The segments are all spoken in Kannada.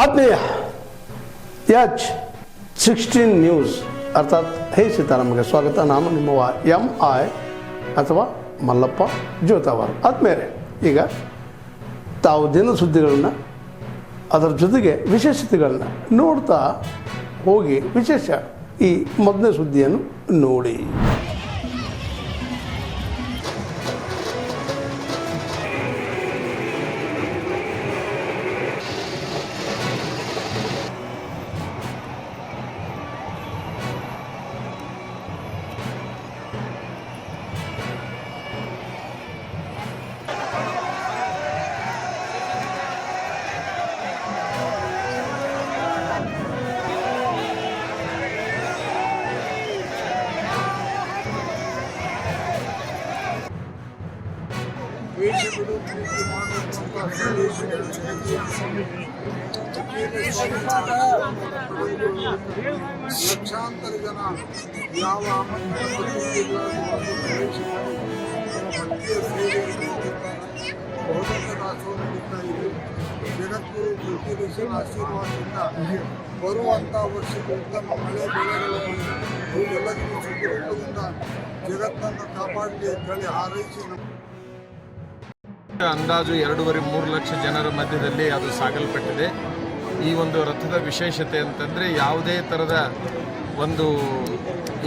ಆತ್ಮೀಯ H16 ನ್ಯೂಸ್ ಅರ್ಥಾತ್ ಹೇ ಸೀತಾರಾಮಗೆ ಸ್ವಾಗತ. ನಾನು ನಿಮ್ಮವ MI ಅಥವಾ ಮಲ್ಲಪ್ಪ ಜೋತಾವರ್. ಆದ್ಮೇಲೆ ಈಗ ತಾವು ದಿನ ಸುದ್ದಿಗಳನ್ನು ಅದರ ಜೊತೆಗೆ ವಿಶೇಷತೆಗಳನ್ನ ನೋಡ್ತಾ ಹೋಗಿ ವಿಶೇಷ ಈ ಮೊದಲನೇ ಸುದ್ದಿಯನ್ನು ನೋಡಿ. ಲಕ್ಷಾಂತರ ಜನ ಯಾವ ಬಹುತೇಕ ದಾಸೋಹ ನಡೀತಾ ಇದೆ. ಜಗದ್ಗುರು ಕೃಷಿಕೇಶನ ಆಶೀರ್ವಾದದಿಂದ ಬರುವಂಥ ವರ್ಷಕ್ಕೆ ಉತ್ತಮ ಮಳೆ ಬೆಳೆಗಳು ಎಲ್ಲರಿಗೂ ಸುಖದಿಂದ ಜಗತ್ತನ್ನು ಕಾಪಾಡಲಿ ಅಂತೇಳಿ ಹಾರೈಸಿ ಅಂದಾಜು 2.5-3 ಲಕ್ಷ ಜನರ ಮಧ್ಯದಲ್ಲಿ ಅದು ಸಾಗಲ್ಪಟ್ಟಿದೆ. ಈ ಒಂದು ರಥದ ವಿಶೇಷತೆ ಅಂತಂದರೆ ಯಾವುದೇ ಥರದ ಒಂದು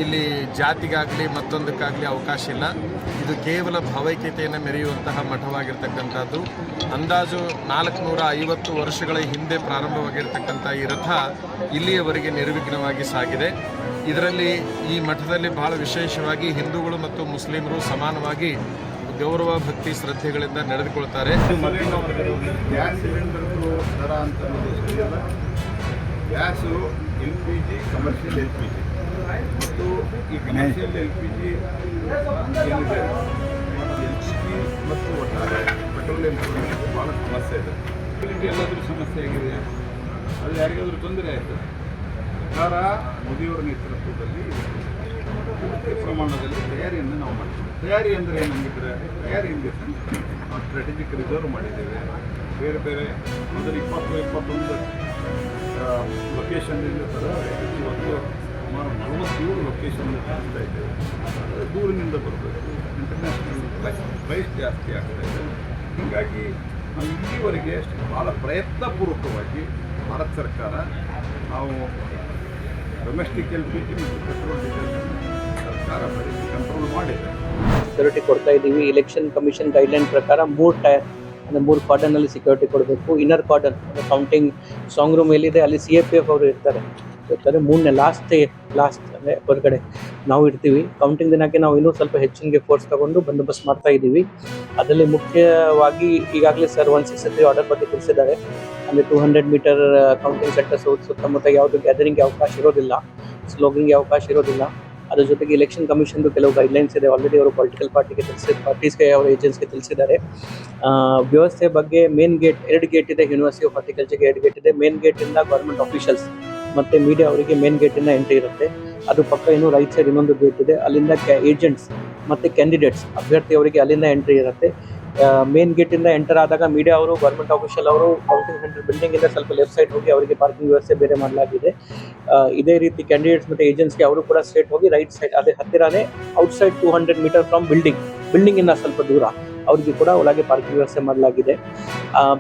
ಇಲ್ಲಿ ಜಾತಿಗಾಗಲಿ ಮತ್ತೊಂದಕ್ಕಾಗಲಿ ಅವಕಾಶ ಇಲ್ಲ. ಇದು ಕೇವಲ ಭಾವೈಕ್ಯತೆಯನ್ನು ಮೆರೆಯುವಂತಹ ಮಠವಾಗಿರ್ತಕ್ಕಂಥದ್ದು. ಅಂದಾಜು 450 ವರ್ಷಗಳ ಹಿಂದೆ ಪ್ರಾರಂಭವಾಗಿರ್ತಕ್ಕಂಥ ಈ ರಥ ಇಲ್ಲಿಯವರೆಗೆ ನಿರ್ವಿಘ್ನವಾಗಿ ಸಾಗಿದೆ. ಇದರಲ್ಲಿ ಈ ಮಠದಲ್ಲಿ ಬಹಳ ವಿಶೇಷವಾಗಿ ಹಿಂದೂಗಳು ಮತ್ತು ಮುಸ್ಲಿಮರು ಸಮಾನವಾಗಿ ಗೌರವ ಭಕ್ತಿ ಶ್ರದ್ಧೆಗಳಿಂದ ನಡೆದುಕೊಳ್ತಾರೆ. ಗ್ಯಾಸ್ ಸಿಲಿಂಡರ್ದು ದರ ಅಂತ ಸರಿಯಲ್ಲ. ಗ್ಯಾಸು LPG, ಕಮರ್ಷಿಯಲ್ LPG ಮತ್ತು ಈ ಕಮರ್ಷಿಯಲ್ LPG ಏನಿದೆ LPG ಮತ್ತು ಒಟ್ಟಾರೆ ಪೆಟ್ರೋಲಿಯಂ ಭಾಳ ಸಮಸ್ಯೆ ಇದೆ. ಎಲ್ಲಾದರೂ ಸಮಸ್ಯೆ ಆಗಿದೆ, ಅದು ಯಾರಿಗಾದರೂ ತೊಂದರೆ ಆಯಿತು. ಸರ್ಕಾರ ಮೋದಿಯವರ ನೇತೃತ್ವದಲ್ಲಿ ಪ್ರಮಾಣದಲ್ಲಿ ತಯಾರಿಯನ್ನು ನಾವು ಮಾಡ್ತೀವಿ. ತಯಾರಿ ಅಂದರೆ ಏನಂಗಿದ್ರೆ ತಯಾರಿ ಹಿಂಗೆ ನಾವು ಸ್ಟ್ರಾಟಜಿಕ್ ರಿಸರ್ವ್ ಮಾಡಿದ್ದೇವೆ. ಬೇರೆ ಬೇರೆ ಮೊದಲು 20-21 ಲೊಕೇಶನ್ನಿಂದ ಇವತ್ತು ಸುಮಾರು 47 ಲೊಕೇಶನ್ ಕಾಣಿಸ್ತಾ ಇದ್ದೇವೆ. ದೂರಿನಿಂದ ಬರಬೇಕು, ಇಂಟರ್ನ್ಯಾಷನಲ್ ಪ್ರೈಸ್ ಜಾಸ್ತಿ ಆಗ್ತಾ ಇದೆ. ಹೀಗಾಗಿ ನಾವು ಇಲ್ಲಿವರೆಗೆ ಭಾಳ ಪ್ರಯತ್ನಪೂರ್ವಕವಾಗಿ ಭಾರತ ಸರ್ಕಾರ ನಾವು ಡೊಮೆಸ್ಟಿಕ್ LPG ಮತ್ತು ಪೆಟ್ರೋಲ್ ಡೀಸೆಲ್ ಸರ್ಕಾರ ಕಂಟ್ರೋಲ್ ಮಾಡಿದೆ. ಸೆಕ್ಯೂರಿಟಿ ಕೊಡ್ತಾ ಇದ್ದೀವಿ. ಎಲೆಕ್ಷನ್ ಕಮಿಷನ್ ಗೈಡ್ಲೈನ್ ಪ್ರಕಾರ 3 ಟೈರ್ ಅಂದರೆ 3 ಕಾರ್ಡನಲ್ಲಿ ಸೆಕ್ಯೂರಿಟಿ ಕೊಡಬೇಕು. ಇನ್ನರ್ ಕಾರ್ಡನ್ ಕೌಂಟಿಂಗ್ ಸಾಂಗ್ ರೂಮ್ ಎಲ್ಲಿದೆ ಅಲ್ಲಿ CFF ಅವರು ಇರ್ತಾರೆ. 3ನೇ ಲಾಸ್ಟ್ ಅಂದರೆ ಹೊರಗಡೆ ನಾವು ಇರ್ತೀವಿ. ಕೌಂಟಿಂಗ್ ದಿನಕ್ಕೆ ನಾವು ಇನ್ನೂ ಸ್ವಲ್ಪ ಹೆಚ್ಚಿನ ಫೋರ್ಸ್ ತಗೊಂಡು ಬಂದೋಬಸ್ತ್ ಮಾಡ್ತಾ ಇದ್ದೀವಿ. ಅದರಲ್ಲಿ ಮುಖ್ಯವಾಗಿ ಈಗಾಗಲೇ ಸರ್ 163 ಆರ್ಡರ್ ಬಗ್ಗೆ ತಿಳಿಸಿದ್ದಾರೆ. ಅಂದರೆ 200 ಮೀಟರ್ ಕೌಂಟಿಂಗ್ ಸೆಂಟರ್ ಸುತ್ತಮುತ್ತ ಯಾವುದು ಗ್ಯಾದರಿಂಗ್ಗೆ ಅವಕಾಶ ಇರೋದಿಲ್ಲ, ಸ್ಲೋಗಿಂಗ್ಗೆ ಅವಕಾಶ ಇರೋದಿಲ್ಲ. ಅದ್ರ ಜೊತೆಗೆ ಎಲೆಕ್ಷನ್ ಕಮಿಷನ್ದು ಕೆಲವು ಗೈಡ್ಲೈನ್ಸ್ ಇದೆ. ಆಲ್ರೆಡಿ ಅವರು ಪೊಲಿಟಿಕಲ್ ಪಾರ್ಟೀಸ್ಗೆ ಅವರ ಏಜೆನ್ಸ್ಗೆ ತಿಳಿಸಿದ್ದಾರೆ. ವ್ಯವಸ್ಥೆ ಬಗ್ಗೆ ಮೇನ್ ಗೇಟ್ 2 ಗೇಟ್ ಇದೆ. ಯೂನಿವರ್ಸಿಟಿ ಆಫ್ ಹಾರ್ಟಿಕಲ್ಚರ್ಗೆ 2 ಗೇಟ್ ಇದೆ. ಮೇನ್ ಗೇಟಿಂದ ಗೌರ್ಮೆಂಟ್ ಆಫೀಷಿಯಲ್ಸ್ ಮತ್ತು ಮೀಡಿಯಾ ಅವರಿಗೆ ಮೇನ್ ಗೇಟಿಂದ ಎಂಟ್ರಿ ಇರುತ್ತೆ. ಅದು ಪಕ್ಕ ಇನ್ನೂ ರೈಟ್ ಸೈಡ್ ಇನ್ನೊಂದು ಗೇಟ್ ಇದೆ. ಅಲ್ಲಿಂದ ಏಜೆಂಟ್ಸ್ ಮತ್ತು ಕ್ಯಾಂಡಿಡೇಟ್ಸ್ ಅಭ್ಯರ್ಥಿ ಅವರಿಗೆ ಅಲ್ಲಿಂದ ಎಂಟ್ರಿ ಇರುತ್ತೆ. ಮೇನ್ ಗೇಟಿಂದ ಎಂಟರ್ ಆದಾಗ ಮೀಡಿಯಾ ಅವರು, ಗೌರ್ಮೆಂಟ್ ಆಫೀಷಿಯಲ್ ಅವರು ಕೌಂಟಿಂಗ್ ಸೆಂಟರ್ ಬಿಲ್ಡಿಂಗಿಂದ ಸ್ವಲ್ಪ ಲೆಫ್ಟ್ ಸೈಡ್ ಹೋಗಿ ಅವರಿಗೆ ಪಾರ್ಕಿಂಗ್ ವ್ಯವಸ್ಥೆ ಬೇರೆ ಮಾಡಲಾಗಿದೆ. ಇದೇ ರೀತಿ ಕ್ಯಾಂಡಿಡೇಟ್ಸ್ ಮತ್ತು ಏಜೆಂಟ್ಸ್ಗೆ ಅವರು ಕೂಡ ಸ್ಟ್ರೇಟ್ ಹೋಗಿ ರೈಟ್ ಸೈಡ್ ಅದೇ ಹತ್ತಿರನೇ ಔಟ್ಸೈಡ್ 200 ಮೀಟರ್ ಫ್ರಮ್ ಬಿಲ್ಡಿಂಗಿಂದ ಸ್ವಲ್ಪ ದೂರ ಅವ್ರಿಗೆ ಕೂಡ ಒಳಗೆ ಪಾರ್ಕಿಂಗ್ ವ್ಯವಸ್ಥೆ ಮಾಡಲಾಗಿದೆ.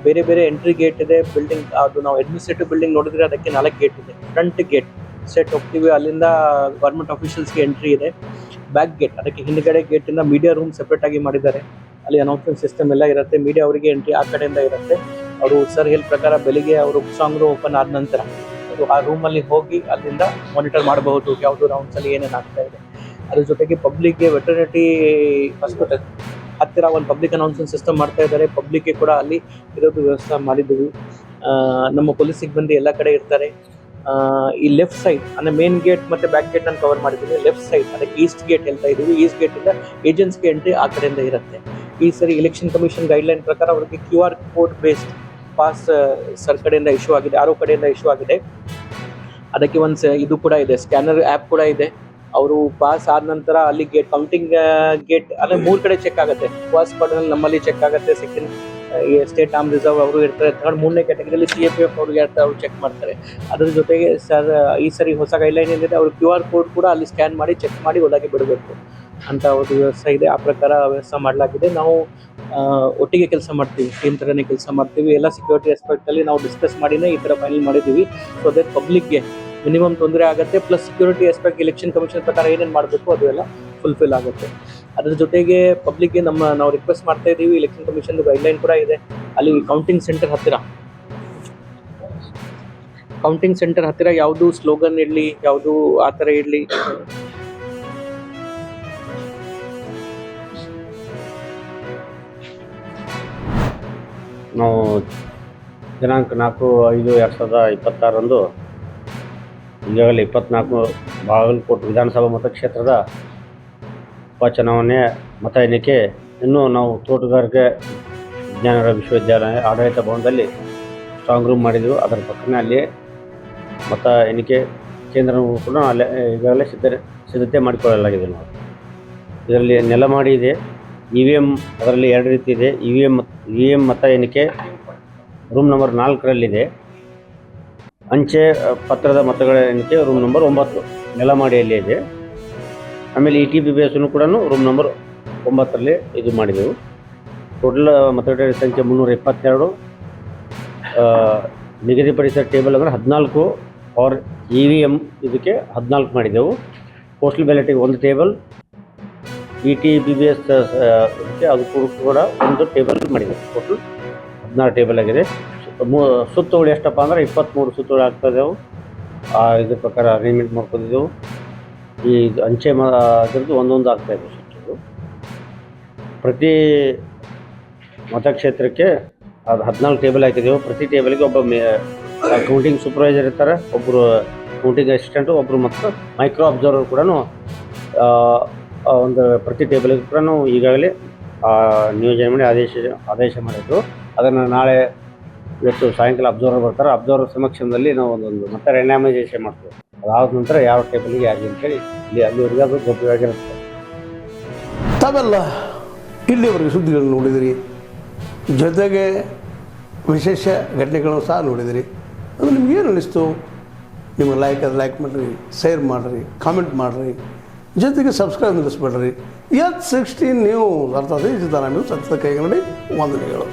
ಬೇರೆ ಬೇರೆ ಎಂಟ್ರಿ ಗೇಟ್ ಇದೆ. ಬಿಲ್ಡಿಂಗ್ ಅದು ನಾವು ಅಡ್ಮಿನಿಸ್ಟ್ರೇಟಿವ್ ಬಿಲ್ಡಿಂಗ್ ನೋಡಿದ್ರೆ ಅದಕ್ಕೆ 4 ಗೇಟ್ ಇದೆ. ಫ್ರಂಟ್ ಗೇಟ್ ಸೆಟ್ ಹೋಗ್ತೀವಿ, ಅಲ್ಲಿಂದ ಗೌರ್ಮೆಂಟ್ ಆಫೀಷಿಯಲ್ಸ್ಗೆ ಎಂಟ್ರಿ ಇದೆ. ಬ್ಯಾಕ್ ಗೇಟ್ ಅದಕ್ಕೆ ಹಿಂದ್ಗಡೆ ಗೇಟಿಂದ ಮೀಡಿಯಾ ರೂಮ್ ಸೆಪ್ರೇಟ್ ಆಗಿ ಮಾಡಿದ್ದಾರೆ. ಅಲ್ಲಿ ಅನೌನ್ಸ್ಮೆಂಟ್ ಸಿಸ್ಟಮ್ ಎಲ್ಲ ಇರುತ್ತೆ. ಮೀಡಿಯಾ ಅವರಿಗೆ ಎಂಟ್ರಿ ಆ ಕಡೆಯಿಂದ ಇರುತ್ತೆ. ಅವರು ಸರ್ ಹೇಳಿದ ಪ್ರಕಾರ ಬೆಳಿಗ್ಗೆ ಅವರು ಸಾಂಗ್ ರೂಮ್ ಓಪನ್ ಆದ ನಂತರ ಅದು ಆ ರೂಮಲ್ಲಿ ಹೋಗಿ ಅಲ್ಲಿಂದ ಮಾನಿಟರ್ ಮಾಡಬಹುದು ಯಾವುದು ರೌಂಡ್ಸಲ್ಲಿ ಏನೇನು ಆಗ್ತಾ ಇದೆ. ಅದ್ರ ಜೊತೆಗೆ ಪಬ್ಲಿಕ್ಗೆ ವೆಟರ್ನಿಟಿ ಹಾಸ್ಪಿಟಲ್ ಹತ್ತಿರ ಒಂದು ಪಬ್ಲಿಕ್ ಅನೌನ್ಸ್ಮೆಂಟ್ ಸಿಸ್ಟಮ್ ಮಾಡ್ತಾ ಇದ್ದಾರೆ. ಪಬ್ಲಿಕ್ಗೆ ಕೂಡ ಅಲ್ಲಿ ಇರೋದು ವ್ಯವಸ್ಥೆ ಮಾಡಿದ್ದೀವಿ. ನಮ್ಮ ಪೊಲೀಸ್ ಸಿಬ್ಬಂದಿ ಎಲ್ಲ ಕಡೆ ಇರ್ತಾರೆ. ಈ ಲೆಫ್ಟ್ ಸೈಡ್ ಅಂದರೆ ಮೇನ್ ಗೇಟ್ ಮತ್ತು ಬ್ಯಾಕ್ ಗೇಟ್ ನಾನು ಕವರ್ ಮಾಡಿದ್ದೀನಿ. ಲೆಫ್ಟ್ ಸೈಡ್ ಅದಕ್ಕೆ ಈಸ್ಟ್ ಗೇಟ್ ಹೇಳ್ತಾ ಇದ್ದೀವಿ. ಈಸ್ಟ್ ಗೇಟಿಂದ ಏಜೆಂಟ್ಸ್ಗೆ ಎಂಟ್ರಿ ಆ ಕಡೆಯಿಂದ ಇರುತ್ತೆ. ಈ ಸರಿ ಎಲೆಕ್ಷನ್ ಕಮಿಷನ್ ಗೈಡ್ಲೈನ್ ಪ್ರಕಾರ ಅವರಿಗೆ QR code based pass sir ಕಡೆಯಿಂದ ಇಶ್ಯೂ ಆಗಿದೆ, RO ಕಡೆಯಿಂದ ಇಶ್ಯೂ ಆಗಿದೆ. ಅದಕ್ಕೆ ಒಂದು ಇದು ಕೂಡ ಇದೆ, ಸ್ಕ್ಯಾನರ್ ಆ್ಯಪ್ ಕೂಡ ಇದೆ. ಅವರು ಪಾಸ್ ಆದ ನಂತರ ಅಲ್ಲಿ ಗೇಟ್ ಕೌಂಟಿಂಗ್ ಗೇಟ್ ಅಂದರೆ 3 ಕಡೆ ಚೆಕ್ ಆಗುತ್ತೆ. ಫಸ್ಟ್ ಕಾರ್ಡನಲ್ಲಿ ನಮ್ಮಲ್ಲಿ ಚೆಕ್ ಆಗುತ್ತೆ, ಸೆಕೆಂಡ್ ಸ್ಟೇಟ್ ಆರ್ಮ್ ರಿಸರ್ವ್ ಅವರು ಇರ್ತಾರೆ. ಥರ್ಡ್ 3ನೇ ಕ್ಯಾಟಗರಿಯಲ್ಲಿ CAPF ಅವ್ರಿಗೆ ಇರ್ತಾರೆ, ಅವ್ರು ಚೆಕ್ ಮಾಡ್ತಾರೆ. ಅದ್ರ ಜೊತೆಗೆ ಸರ್ ಈ ಸರಿ ಹೊಸ ಗೈಡ್ಲೈನ್ ಏನಿದೆ, ಅವ್ರು QR ಕೋಡ್ ಕೂಡ ಅಲ್ಲಿ ಸ್ಕ್ಯಾನ್ ಮಾಡಿ ಚೆಕ್ ಮಾಡಿ ಒಳಗೆ ಬಿಡಬೇಕು ಅಂತ ಒಂದು ವ್ಯವಸ್ಥೆ ಇದೆ. ಆ ಪ್ರಕಾರ ವ್ಯವಸ್ಥೆ ಮಾಡಲಾಗಿದೆ. ನಾವು ಒಟ್ಟಿಗೆ ಕೆಲಸ ಮಾಡ್ತೀವಿ, ಟೀಮ್ ಥರನೇ ಕೆಲಸ ಮಾಡ್ತೀವಿ. ಎಲ್ಲ ಸೆಕ್ಯೂರಿಟಿ ಆಸ್ಪೆಕ್ಟಲ್ಲಿ ನಾವು ಡಿಸ್ಕಸ್ ಮಾಡಿನೇ ಈ ಥರ ಫೈನಲ್ ಮಾಡಿದ್ದೀವಿ. ಸೊ ದಟ್ ಪಬ್ಲಿಕ್ಗೆ ಮಿನಿಮಮ್ ತೊಂದರೆ ಆಗುತ್ತೆ, plus security aspect election commission ಪ್ರಕಾರ ಏನೇನು ಮಾಡಬೇಕು ಅದು ಎಲ್ಲ ಫುಲ್ಫಿಲ್ ಆಗುತ್ತೆ. ಅದ್ರ ಜೊತೆಗೆ ಪಬ್ಲಿಕ್ಗೆ ನಾವು ರಿಕ್ವೆಸ್ಟ್ ಮಾಡ್ತಾ ಇದ್ದೀವಿ, ಎಲೆಕ್ಷನ್ ಕಮಿಷನ್ ಗೈಡ್ಲೈನ್ ಕೂಡ ಇದೆ. ಅಲ್ಲಿ ಕೌಂಟಿಂಗ್ ಸೆಂಟರ್ ಹತ್ತಿರ ಯಾವುದು ಸ್ಲೋಗನ್ ಇರಲಿ, ಯಾವುದು ಆ ಥರ ಇರಲಿ, ನಾವು ದಿನಾಂಕ 4/5/2026 ಈಗಾಗಲೇ 24 ಬಾಗಲಕೋಟೆ ವಿಧಾನಸಭಾ ಮತಕ್ಷೇತ್ರದ ಉಪಚುನಾವಣೆ ಮತ ಎಣಿಕೆ ಇನ್ನೂ ನಾವು ತೋಟಗಾರಿಕೆ ವಿಜ್ಞಾನಗಳ ವಿಶ್ವವಿದ್ಯಾಲಯ ಆಡಳಿತ ಭವನದಲ್ಲಿ ಸ್ಟ್ರಾಂಗ್ ರೂಮ್ ಮಾಡಿದೆವು. ಅದರ ಪಕ್ಕನೇ ಅಲ್ಲಿ ಮತ ಎಣಿಕೆ ಕೇಂದ್ರವೂ ಕೂಡ ಅಲ್ಲೇ ಈಗಾಗಲೇ ಸಿದ್ಧತೆ ಮಾಡಿಕೊಳ್ಳಲಾಗಿದೆ. ನಾವು ಇದರಲ್ಲಿ ನೆಲಮಾಡಿ ಇದೆ, EVM ಅದರಲ್ಲಿ 2 ರೀತಿ ಇದೆ. EVM ಮತ ಎಣಿಕೆ ರೂಮ್ ನಂಬರ್ 4ರಲ್ಲಿದೆ. ಅಂಚೆ ಪತ್ರದ ಮತಗಳ ಎಣಿಕೆ ರೂಮ್ ನಂಬರ್ 9 ನೆಲಮಾಡಿಯಲ್ಲಿ ಇದೆ. ಆಮೇಲೆ ETPBSನು ಕೂಡ ರೂಮ್ ನಂಬರ್ 9ರಲ್ಲಿ ಇದು ಮಾಡಿದೆವು. ಟೋಟಲ್ ಮತಗಟ್ಟೆ ಸಂಖ್ಯೆ 322. ನಿಗದಿಪಡಿಸಿದ ಟೇಬಲ್ ಅಂದರೆ 14 ಫಾರ್ EVM ಇದಕ್ಕೆ 14 ಮಾಡಿದೆವು. ಪೋಸ್ಟಲ್ ಬ್ಯಾಲೆಟಿಗೆ 1 ಟೇಬಲ್, ETPBS ಇದಕ್ಕೆ ಅದು ಕೂಡ 1 ಟೇಬಲ್ ಮಾಡಿದೆವು. ಟೋಟಲ್ 16 ಟೇಬಲ್ ಆಗಿದೆ. ಸುತ್ತುಗಳು ಎಷ್ಟಪ್ಪ ಅಂದರೆ 23 ಸುತ್ತುಗಳು ಆಗ್ತಾಯಿದ್ದೆವು. ಇದ್ರ ಪ್ರಕಾರ ಅರೇಂಜ್ಮೆಂಟ್ ಮಾಡ್ಕೊಂಡಿದ್ದೆವು. ಈ ಅಂಚೆ ಅದರದ್ದು ಒಂದೊಂದು ಆಗ್ತಾಯಿದ್ದೆವು ಸುತ್ತುಗಳು. ಪ್ರತಿ ಮತಕ್ಷೇತ್ರಕ್ಕೆ ಅದು 14 ಟೇಬಲ್ ಹಾಕಿದೆವು. ಪ್ರತಿ ಟೇಬಲ್ಗೆ ಒಬ್ಬ ಕೌಂಟಿಂಗ್ ಸೂಪರ್ವೈಸರ್ ಇರ್ತಾರೆ, ಒಬ್ಬರು ಕೌಂಟಿಂಗ್ ಅಸಿಸ್ಟೆಂಟು, ಒಬ್ಬರು ಮತ್ತು ಮೈಕ್ರೋ ಅಬ್ಸರ್ವರ್ ಕೂಡ ಒಂದು ಪ್ರತಿ ಟೇಬಲ್ಗೆ ಕೂಡ ಈಗಾಗಲೇ ನಿಯೋಜನೆ ಮಾಡಿ ಆದೇಶ ಮಾಡಿದ್ರು. ಅದನ್ನು ನಾಳೆ ಇವತ್ತು ಸಾಯಂಕಾಲ ಅಬ್ಸರ್ವರ್ ಬರ್ತಾರೆ. ಅಬ್ಸರ್ವರ್ ಸಮಕ್ಷಮದಲ್ಲಿ ನಾವು ಒಂದು ಮತ್ತೆ ರ್ಯಾಂಡಮೈಸೇಷನ್ ಮಾಡ್ತೀವಿ. ಅದಾದ ನಂತರ ಯಾವ ಟೇಬಲ್ಗೆ ಯಾರಿಗೆ ಅಂತೇಳಿ ಅಲ್ಲಿವರೆಗೆ ಅದು ಗೌಪ್ಯವಾಗಿರುತ್ತೆ. ತಾವೆಲ್ಲ ಇಲ್ಲಿವರೆಗೆ ಸುದ್ದಿಗಳನ್ನು ನೋಡಿದಿರಿ, ಜೊತೆಗೆ ವಿಶೇಷ ಘಟನೆಗಳನ್ನು ಸಹ ನೋಡಿದಿರಿ. ಅದು ನಿಮ್ಗೇನು ಅನ್ನಿಸ್ತು? ನಿಮಗೆ ಲೈಕ್ ಮಾಡಿರಿ, ಶೇರ್ ಮಾಡಿರಿ, ಕಾಮೆಂಟ್ ಮಾಡಿರಿ, ಜೊತೆಗೆ ಸಬ್ಸ್ಕ್ರೈಬ್ ನಿಲ್ಲಿಸ್ಬೇಡ್ರಿ. H16 ನ್ಯೂಸ್ ಅರ್ಥಾತ್ ಈ ಸಿದ್ದರಾಮಯ್ಯ ಸತ್ಯದ ಕೈಗನ್ನಡಿ ವಂದನೆಗಳು.